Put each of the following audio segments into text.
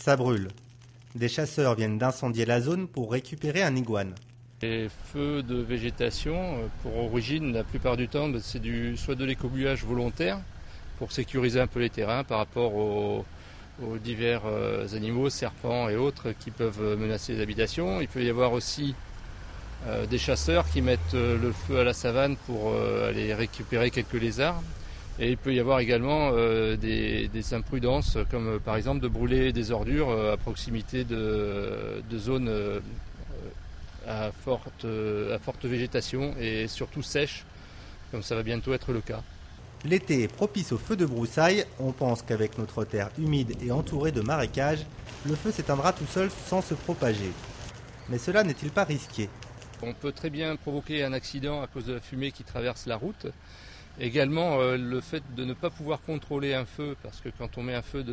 Ça brûle. Des chasseurs viennent d'incendier la zone pour récupérer un iguane. Les feux de végétation, pour origine, la plupart du temps, c'est soit de l'écobuage volontaire pour sécuriser un peu les terrains par rapport aux divers animaux, serpents et autres qui peuvent menacer les habitations. Il peut y avoir aussi des chasseurs qui mettent le feu à la savane pour aller récupérer quelques lézards. Et il peut y avoir également des imprudences, comme par exemple de brûler des ordures à proximité de zones à forte végétation et surtout sèche, comme ça va bientôt être le cas. L'été est propice aux feux de broussailles. On pense qu'avec notre terre humide et entourée de marécages, le feu s'éteindra tout seul sans se propager. Mais cela n'est-il pas risqué ? On peut très bien provoquer un accident à cause de la fumée qui traverse la route. Également, le fait de ne pas pouvoir contrôler un feu, parce que quand on met à feu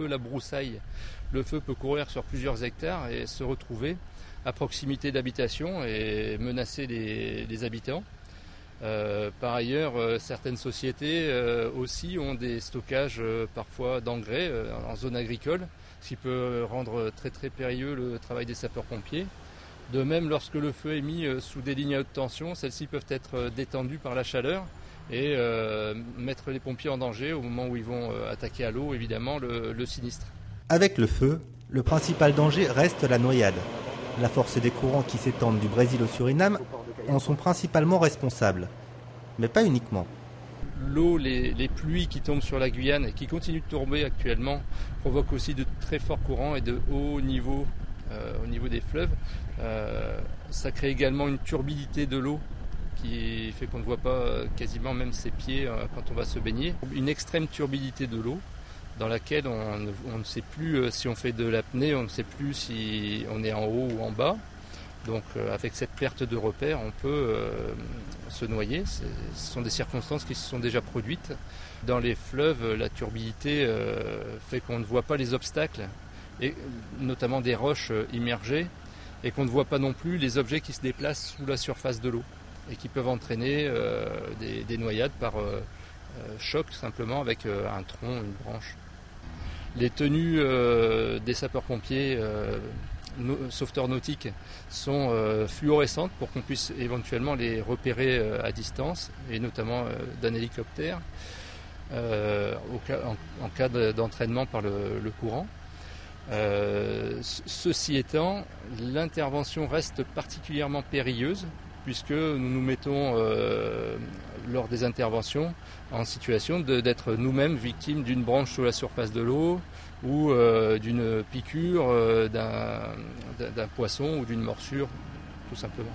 la broussaille, le feu peut courir sur plusieurs hectares et se retrouver à proximité d'habitations et menacer les habitants. Par ailleurs, certaines sociétés aussi ont des stockages parfois d'engrais en zone agricole, ce qui peut rendre très très périlleux le travail des sapeurs-pompiers. De même, lorsque le feu est mis sous des lignes à haute tension, celles-ci peuvent être détendues par la chaleur et mettre les pompiers en danger au moment où ils vont attaquer à l'eau, évidemment, le sinistre. Avec le feu, le principal danger reste la noyade. La force des courants qui s'étendent du Brésil au Suriname en sont principalement responsables. Mais pas uniquement. L'eau, les pluies qui tombent sur la Guyane et qui continuent de tomber actuellement provoquent aussi de très forts courants et de hauts niveaux au niveau des fleuves. Ça crée également une turbidité de l'eau qui fait qu'on ne voit pas quasiment même ses pieds quand on va se baigner. Une extrême turbidité de l'eau dans laquelle on ne sait plus si on fait de l'apnée, on ne sait plus si on est en haut ou en bas. Donc avec cette perte de repère, on peut se noyer. Ce sont des circonstances qui se sont déjà produites. Dans les fleuves, la turbidité fait qu'on ne voit pas les obstacles, et notamment des roches immergées, et qu'on ne voit pas non plus les objets qui se déplacent sous la surface de l'eau et qui peuvent entraîner des noyades par choc simplement avec un tronc, une branche. Les tenues des sapeurs-pompiers sauveteurs nautiques sont fluorescentes pour qu'on puisse éventuellement les repérer à distance, et notamment d'un hélicoptère en cas d'entraînement par le courant. Ceci étant, l'intervention reste particulièrement périlleuse puisque nous nous mettons lors des interventions en situation d'être nous-mêmes victimes d'une branche sous la surface de l'eau ou d'une piqûre d'un poisson ou d'une morsure, tout simplement.